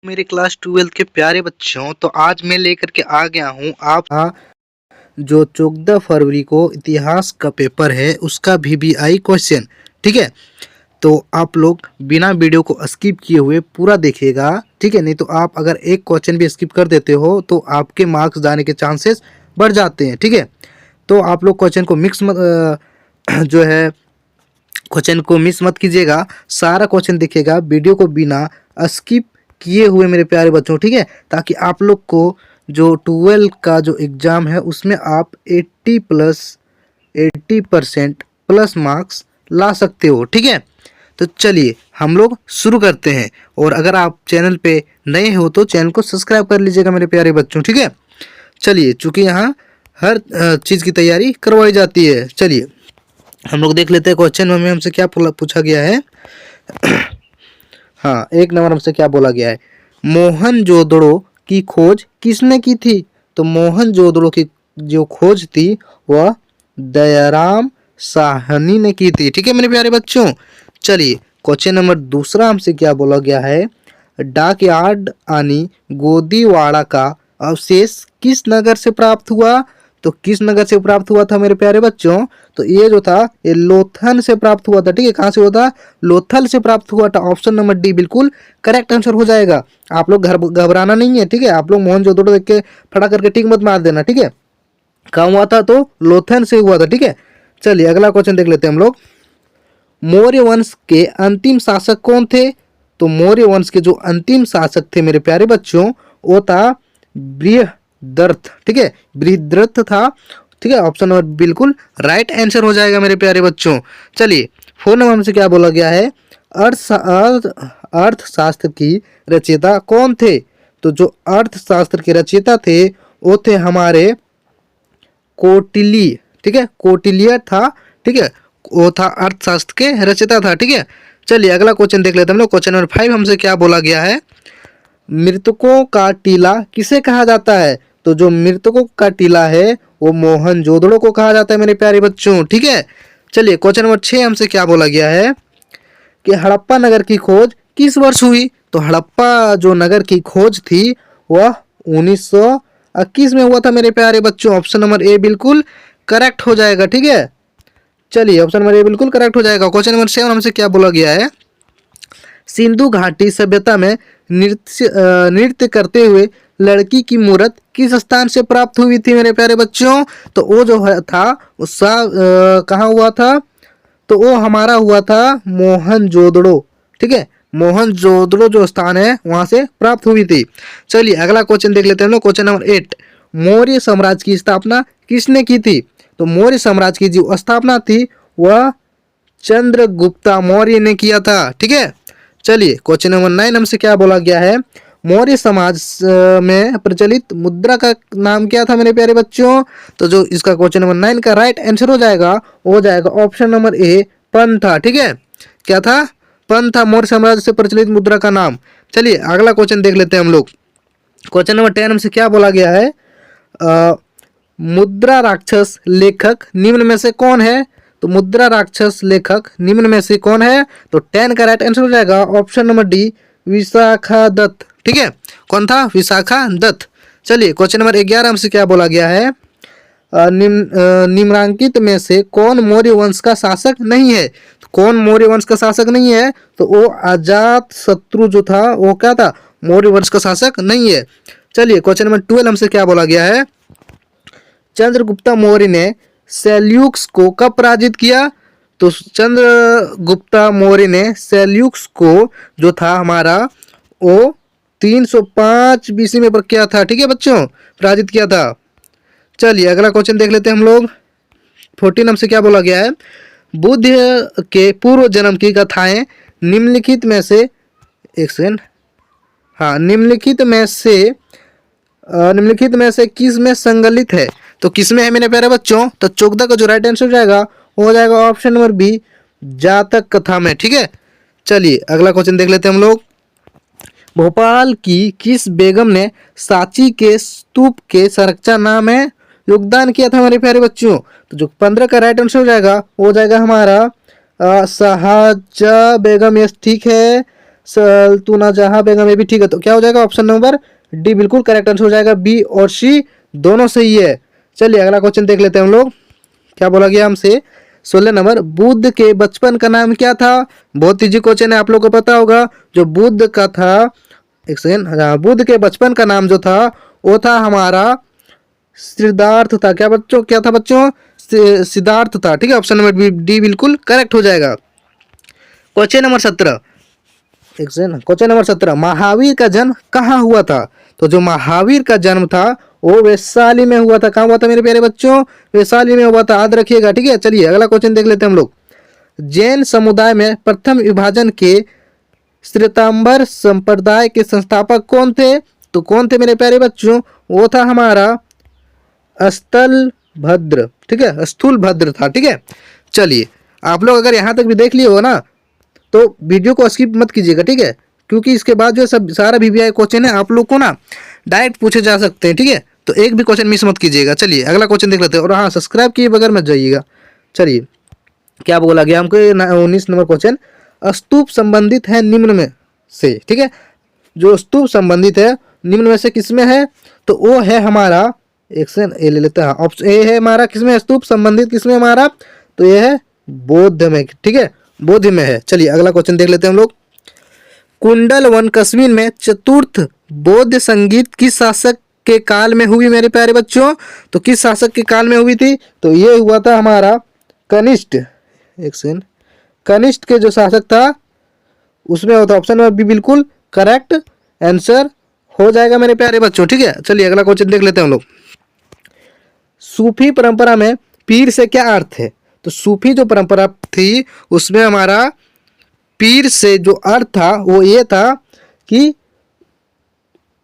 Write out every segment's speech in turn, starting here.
मेरे क्लास 12 के प्यारे बच्चों, तो आज मैं लेकर के आ गया हूँ आप जो 14 फरवरी को इतिहास का पेपर है उसका VBI क्वेश्चन। ठीक है, तो आप लोग बिना वीडियो को स्किप किए हुए पूरा देखिएगा। ठीक है, नहीं तो आप अगर एक क्वेश्चन भी स्किप कर देते हो तो आपके मार्क्स जाने के चांसेस बढ़ जाते हैं। ठीक है, तो आप लोग क्वेश्चन को मिक्स मत जो है क्वेश्चन को मिस मत कीजिएगा, सारा क्वेश्चन देखिएगा वीडियो को बिना स्किप किए हुए मेरे प्यारे बच्चों। ठीक है, ताकि आप लोग को जो 12 का जो एग्ज़ाम है उसमें आप 80% प्लस मार्क्स ला सकते हो। ठीक है, तो चलिए हम लोग शुरू करते हैं। और अगर आप चैनल पे नए हो तो चैनल को सब्सक्राइब कर लीजिएगा मेरे प्यारे बच्चों। ठीक है, चलिए चूँकि यहाँ हर चीज़ की तैयारी करवाई जाती है। चलिए हम लोग देख लेते हैं क्वेश्चन में हमसे क्या पूछा गया है। हाँ, एक नंबर हमसे क्या बोला गया है, मोहनजोदड़ो की खोज किसने की थी? तो मोहनजोदड़ो की जो खोज थी वह दयाराम साहनी ने की थी। ठीक है मेरे प्यारे बच्चों, चलिए क्वेश्चन नंबर दूसरा हमसे क्या बोला गया है, डाकयार्ड आनी गोदीवाड़ा का अवशेष किस नगर से प्राप्त हुआ? तो किस नगर से प्राप्त हुआ था मेरे प्यारे बच्चों? तो ये जो था ये लोथल से प्राप्त हुआ था। ठीक है, कहाँ से हुआ था? लोथल से प्राप्त हुआ था। ऑप्शन नंबर डी बिल्कुल करेक्ट आंसर हो जाएगा। आप लोग घबराना नहीं है। ठीक है, आप लोग मोहनजोदड़ो देख के फटा करके टिक मत मार देना। ठीक है, कहाँ हुआ था? तो लोथल से हुआ था। ठीक है, चलिए अगला क्वेश्चन देख लेते हैं हम लोग। मौर्य वंश के अंतिम शासक कौन थे? तो मौर्य वंश के जो अंतिम शासक थे मेरे प्यारे बच्चों वो था बृहद्रथ। ठीक है, बृहद्रथ था। ठीक है, ऑप्शन नंबर बिल्कुल राइट आंसर हो जाएगा मेरे प्यारे बच्चों। चलिए 4 नंबर हमसे क्या बोला गया है, अर्थशास्त्र की रचयिता कौन थे? तो जो अर्थशास्त्र के रचयिता थे वो थे हमारे कौटिल्य। ठीक है, कौटिल्य था। ठीक है, वो था अर्थशास्त्र के रचयिता था। ठीक है, चलिए अगला क्वेश्चन देख लेते हैं हम लोग। क्वेश्चन नंबर 5 हमसे क्या बोला गया है, मृतकों का टीला किसे कहा जाता है? तो जो मृतकों का टीला है वो मोहनजोदड़ो को कहा जाता है मेरे प्यारे बच्चों। ठीक है, चलिए क्वेश्चन नंबर 6 हमसे क्या बोला गया है कि हड़प्पा नगर की खोज किस वर्ष हुई? तो हड़प्पा जो नगर की खोज थी वह 1921 में हुआ था मेरे प्यारे बच्चों। ऑप्शन नंबर ए बिल्कुल करेक्ट हो जाएगा। ठीक है, चलिए ऑप्शन नंबर ए बिल्कुल करेक्ट हो जाएगा। क्वेश्चन नंबर 7 हमसे क्या बोला गया है, सिंधु घाटी सभ्यता में नृत्य करते हुए लड़की की मूर्त किस स्थान से प्राप्त हुई थी मेरे प्यारे बच्चों? तो वो जो था उसका कहाँ हुआ था? तो वो हमारा हुआ था मोहनजोदड़ो। ठीक है, मोहनजोदड़ो जो स्थान है वहां से प्राप्त हुई थी। चलिए अगला क्वेश्चन देख लेते हैं लोग। क्वेश्चन नंबर 8, मौर्य साम्राज्य की स्थापना किसने की थी? तो मौर्य साम्राज्य की जो स्थापना थी वह चंद्रगुप्ता मौर्य ने किया था। ठीक है, चलिए क्वेश्चन नंबर 9 हमसे क्या बोला गया है, मौर्य समाज में प्रचलित मुद्रा का नाम क्या था मेरे प्यारे बच्चों? तो जो इसका क्वेश्चन नंबर 9 का राइट आंसर हो जाएगा ऑप्शन नंबर ए पन था। ठीक है, क्या था? पन था मौर्य साम्राज्य से प्रचलित मुद्रा का नाम। चलिए अगला क्वेश्चन देख लेते हैं हम लोग। क्वेश्चन नंबर 10 हमसे क्या बोला गया है, मुद्रा राक्षस लेखक निम्न में से कौन है? तो मुद्रा राक्षस लेखक निम्न में से कौन है? तो 10 का राइट आंसर हो जाएगा option number D Vishakha Dutt. ठीक है, कौन था? विशाखा दत्त। चलिए क्वेश्चन नंबर 11 हमसे क्या बोला गया है, निम्नलिखित में से कौन मौर्य वंश का शासक नहीं है? तो कौन मौर्य वंश का शासक नहीं है? तो वो अजात शत्रु जो था वो क्या था? मौर्य वंश का शासक नहीं है। चलिए क्वेश्चन नंबर 12 हमसे क्या बोला गया है, चंद्रगुप्त मौर्य ने सेल्यूक्स को कब पराजित किया? तो चंद्रगुप्त मौर्य ने सेल्यूक्स को जो था हमारा वो 305 बीसी में किया था। ठीक है बच्चों, पराजित किया था। चलिए अगला क्वेश्चन देख लेते हैं हम लोग। 14 हमसे क्या बोला गया है, बुद्ध के पूर्व जन्म की कथाएं निम्नलिखित में से, एक सेकंड, हाँ, निम्नलिखित में से किस में संगलित है? तो किस में है मेरे प्यारे बच्चों? तो 14 का जो राइट आंसर हो जाएगा ऑप्शन नंबर बी जातक कथा में। ठीक है, चलिए अगला क्वेश्चन देख लेते हैं हम लोग। भोपाल की किस बेगम ने सांची के स्तूप के संरचना में योगदान किया था हमारे प्यारे बच्चों? तो जो 15 का राइट आंसर हो जाएगा हमारा शाहजहाँ बेगम। यस ठीक है, सल्तुना जहां बेगम, ये भी ठीक है। तो क्या हो जाएगा ऑप्शन नंबर डी बिल्कुल करेक्ट आंसर हो जाएगा। बी और सी दोनों सही है। चलिए अगला क्वेश्चन देख लेते हैं हम लोग। क्या बोला गया हमसे 16 नंबर, बुद्ध के बचपन का नाम क्या था? बहुत इजी क्वेश्चन है, आप लोग को पता होगा। जो बुद्ध का था, एक सेकेंड, बुद्ध के बचपन का नाम जो था वो था हमारा सिद्धार्थ था। क्या बच्चों, क्या था बच्चों? सिद्धार्थ था। ठीक है, ऑप्शन नंबर डी बिल्कुल करेक्ट हो जाएगा। क्वेश्चन नंबर 17, एक सेकेंड, क्वेश्चन नंबर 17, महावीर का जन्म कहाँ हुआ था? तो जो महावीर का जन्म था वो वैशाली में हुआ था। कहाँ हुआ था मेरे प्यारे बच्चों? वैशाली में हुआ था, याद रखिएगा। ठीक है, चलिए अगला क्वेश्चन देख लेते हैं हम लोग। जैन समुदाय में प्रथम विभाजन के श्वेतांबर संप्रदाय के संस्थापक कौन थे? तो कौन थे मेरे प्यारे बच्चों? वो था हमारा स्थल भद्र। ठीक है, स्थूल भद्र था। ठीक है, चलिए आप लोग अगर यहाँ तक भी देख लिए हो ना तो वीडियो को स्किप मत कीजिएगा। ठीक है, क्योंकि इसके बाद जो सब सारा वीवीआई क्वेश्चन है आप लोग को ना डायरेक्ट पूछे जा सकते हैं। ठीक है, तो एक भी क्वेश्चन मिस मत कीजिएगा। चलिए अगला क्वेश्चन देख लेते हैं। और हाँ, सब्सक्राइब किए बगैर मत जाइएगा। चलिए क्या बोला गया हमको? 19 नंबर क्वेश्चन, स्तूप संबंधित है निम्न में से। ठीक है, जो स्तूप संबंधित है निम्न में से किसमें है? तो वो है हमारा, एक से ए ले लेते हैं। ऑप्शन ए है हमारा, किसमें स्तूप संबंधित, किसमें हमारा? तो ये है बौद्ध में। ठीक है, बौद्ध में है। चलिए अगला क्वेश्चन देख लेते हैं हम लोग। कुंडल वन कश्मीर में चतुर्थ बौद्ध संगीत किस शासक के काल में हुई मेरे प्यारे बच्चों? तो किस शासक के काल में हुई थी? तो ये हुआ था हमारा कनिष्ठ। एक सेकंड, कनिष्ठ के जो शासक था उसमें होता। ऑप्शन नंबर बी बिल्कुल करेक्ट आंसर हो जाएगा मेरे प्यारे बच्चों। ठीक है, चलिए अगला क्वेश्चन देख लेते हैं हम लोग। सूफी परंपरा में पीर से क्या अर्थ है? तो सूफी जो परंपरा थी उसमें हमारा पीर से जो अर्थ था वो ये था कि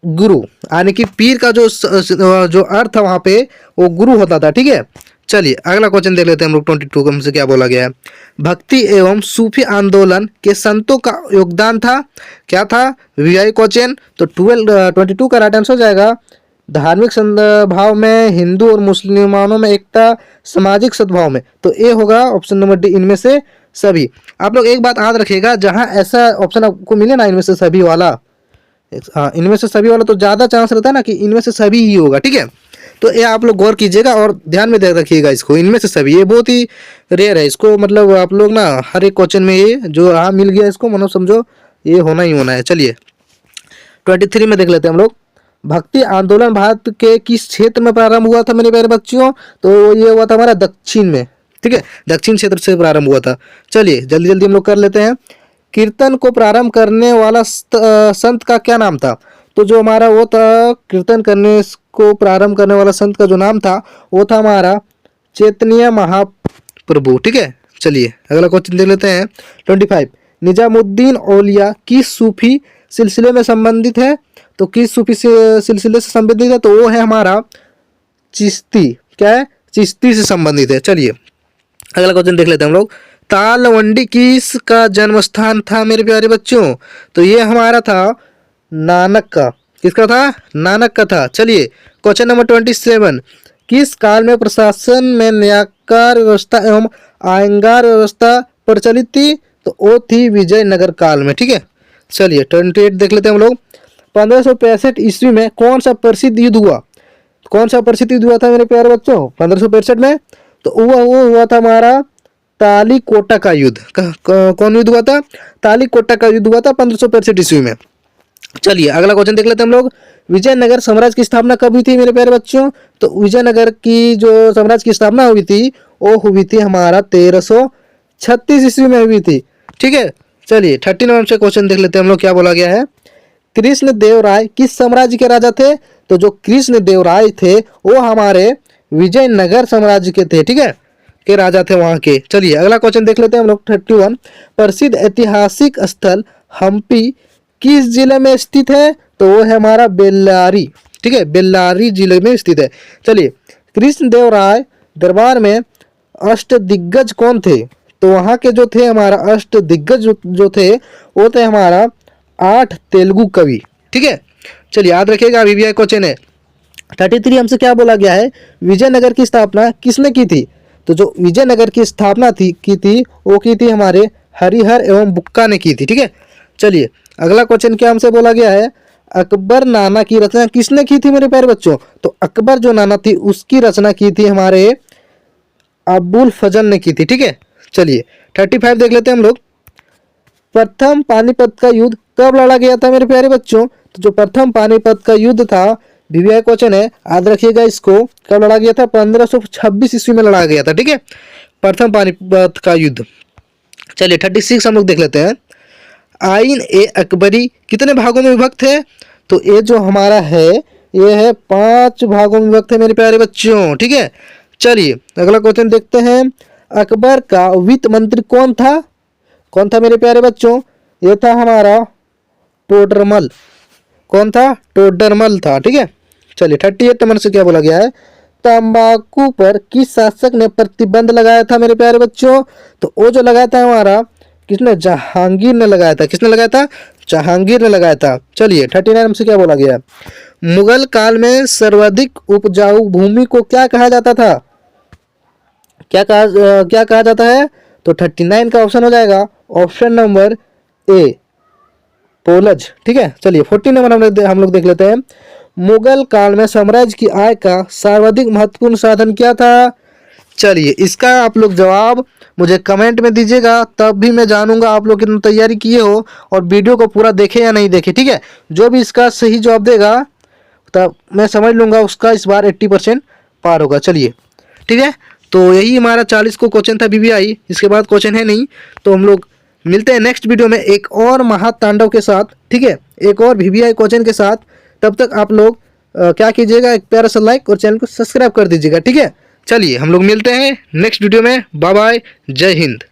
गुरु, यानी कि पीर का जो अर्थ था वहां पे वो गुरु होता था। ठीक है, चलिए अगला क्वेश्चन देख लेते हैं हम लोग। 22 हमसे क्या बोला गया है? भक्ति एवं सूफी आंदोलन के संतों का योगदान था। क्या था वीआई क्वेश्चन? तो 22 का राइट आंसर हो जाएगा धार्मिक सद्भाव में, हिंदू और मुसलमानों में एकता, सामाजिक सद्भाव में। तो ये होगा ऑप्शन नंबर डी, इनमें से सभी। आप लोग एक बात याद रखिएगा, जहां ऐसा ऑप्शन आपको मिले ना इनमें से सभी वाला, हाँ इनमें से सभी वाला, तो ज़्यादा चांस रहता है ना कि इनमें से सभी ही होगा। ठीक है, तो ये आप लोग गौर कीजिएगा और ध्यान में रखिएगा इसको, इनमें से सभी। ये बहुत ही रेयर है, इसको मतलब आप लोग ना हर एक क्वेश्चन में ये जो हाँ मिल गया इसको मतलब समझो ये होना ही होना है। चलिए 23 में देख लेते हैं हम लोग। भक्ति आंदोलन भारत के किस क्षेत्र में प्रारंभ हुआ था मेरे प्यारे बच्चों? तो ये हुआ था हमारा दक्षिण में। ठीक है, दक्षिण क्षेत्र से प्रारंभ हुआ था। चलिए जल्दी जल्दी हम लोग कर लेते हैं। कीर्तन को प्रारंभ करने वाला संत का क्या नाम था? तो जो हमारा वो था कीर्तन करने को प्रारंभ करने वाला संत का जो नाम था वो था हमारा चैतन्य महाप्रभु। ठीक है, चलिए अगला क्वेश्चन देख लेते हैं। 25, निजामुद्दीन औलिया किस सूफी सिलसिले में संबंधित है? तो किस सूफी सिलसिले से संबंधित है? तो वो है हमारा चिश्ती। क्या है? चिश्ती से संबंधित है। चलिए अगला क्वेश्चन देख लेते हैं हम लोग। तालवंडी किसका जन्म स्थान था मेरे प्यारे बच्चों? तो ये हमारा था नानक का। किसका था? नानक का था। चलिए क्वेश्चन नंबर 27, किस काल में प्रशासन में न्यायकार व्यवस्था एवं आयंगार व्यवस्था प्रचलित थी? तो वो थी विजयनगर काल में। ठीक है, चलिए 28 देख लेते हैं हम लोग। 1565 ईस्वी में कौन सा प्रसिद्ध युद्ध हुआ? कौन सा प्रसिद्ध युद्ध हुआ था मेरे प्यारे बच्चों 1565 में? तो वो हुआ था हमारा तालीकोटा का युद्ध। कौन युद्ध हुआ था? तालीकोटा का युद्ध हुआ था 1565 ईस्वी में। चलिए अगला क्वेश्चन देख लेते हैं हम लोग। विजयनगर साम्राज्य की स्थापना कब हुई थी मेरे प्यारे बच्चों? तो विजयनगर की जो साम्राज्य की स्थापना हुई थी वो हुई थी हमारा 1336 ईस्वी में हुई थी। ठीक है, चलिए 30 नंबर से क्वेश्चन देख लेते हैं हम लोग। क्या बोला गया है? कृष्ण देव राय किस साम्राज्य के राजा थे? तो जो कृष्ण देव राय थे वो हमारे विजयनगर साम्राज्य के थे। ठीक है, के राजा थे वहां के। चलिए अगला क्वेश्चन देख लेते हैं हम लोग। 31, प्रसिद्ध ऐतिहासिक स्थल हम्पी किस जिले में स्थित है? तो वो है हमारा बेल्लारी। ठीक है, बेल्लारी जिले में स्थित है। चलिए कृष्ण देव राय दरबार में अष्ट दिग्गज कौन थे? तो वहां के जो थे हमारा अष्ट दिग्गज जो थे वो थे हमारा 8 तेलुगु कवि। ठीक है, चलिए याद रखिएगा अभी भी क्वेश्चन है। 33 हमसे क्या बोला गया है? विजयनगर की स्थापना किसने की थी? तो जो विजयनगर की स्थापना की थी वो की थी हमारे हरिहर एवं बुक्का ने की थी। ठीक है, चलिए अगला क्वेश्चन क्या हमसे बोला गया है, अकबर नाना की रचना किसने की थी मेरे प्यारे बच्चों? तो अकबर जो नाना थी उसकी रचना की थी हमारे अबुल फजल ने की थी। ठीक है, चलिए 35 देख लेते हैं हम लोग। प्रथम पानीपत का युद्ध कब लड़ा गया था मेरे प्यारे बच्चों? तो जो प्रथम पानीपत का युद्ध था, वीवीआई क्वेश्चन है, याद रखिएगा इसको, कब लड़ा गया था? 1526 ईस्वी में लड़ा गया था। ठीक है, प्रथम पानीपत का युद्ध। चलिए 36 हम लोग देख लेते हैं। आइन ए अकबरी कितने भागों में विभक्त है? तो ये जो हमारा है ये है 5 भागों में विभक्त है मेरे प्यारे बच्चों। ठीक है, चलिए अगला क्वेश्चन देखते हैं। अकबर का वित्त मंत्री कौन था? कौन था मेरे प्यारे बच्चों? ये था हमारा टोडरमल। कौन था? टोडरमल था। ठीक है, चलिए 38 नंबर से क्या बोला गया है, तंबाकू पर किस शासक ने प्रतिबंध लगाया था मेरे प्यारे बच्चों? तो वो जो लगाया था हमारा, किसने? जहांगीर ने लगाया था। किसने लगाया था? जहांगीर ने लगाया था। चलिए 39 नंबर से क्या बोला गया, मुगल काल में सर्वाधिक उपजाऊ भूमि को क्या कहा जाता था? क्या कहा जाता है? तो 39 का ऑप्शन हो जाएगा ऑप्शन नंबर ए, पोलज। ठीक है, चलिए 40 नंबर हम लोग देख लेते हैं। मुगल काल में साम्राज्य की आय का सर्वाधिक महत्वपूर्ण साधन क्या था? चलिए इसका आप लोग जवाब मुझे कमेंट में दीजिएगा, तब भी मैं जानूंगा आप लोग कितनी तैयारी किए हो और वीडियो को पूरा देखे या नहीं देखे। ठीक है, जो भी इसका सही जवाब देगा तब मैं समझ लूंगा उसका इस बार 80% पार होगा। चलिए ठीक है, तो यही हमारा 40 को क्वेश्चन था वीवीआई, इसके बाद क्वेश्चन है नहीं। तो हम लोग मिलते हैं नेक्स्ट वीडियो में एक और महातांडव के साथ। ठीक है, एक और वीवीआई क्वेश्चन के साथ। तब तक आप लोग क्या कीजिएगा, एक प्यारा सा लाइक और चैनल को सब्सक्राइब कर दीजिएगा। ठीक है, चलिए हम लोग मिलते हैं नेक्स्ट वीडियो में। बाय बाय, जय हिंद।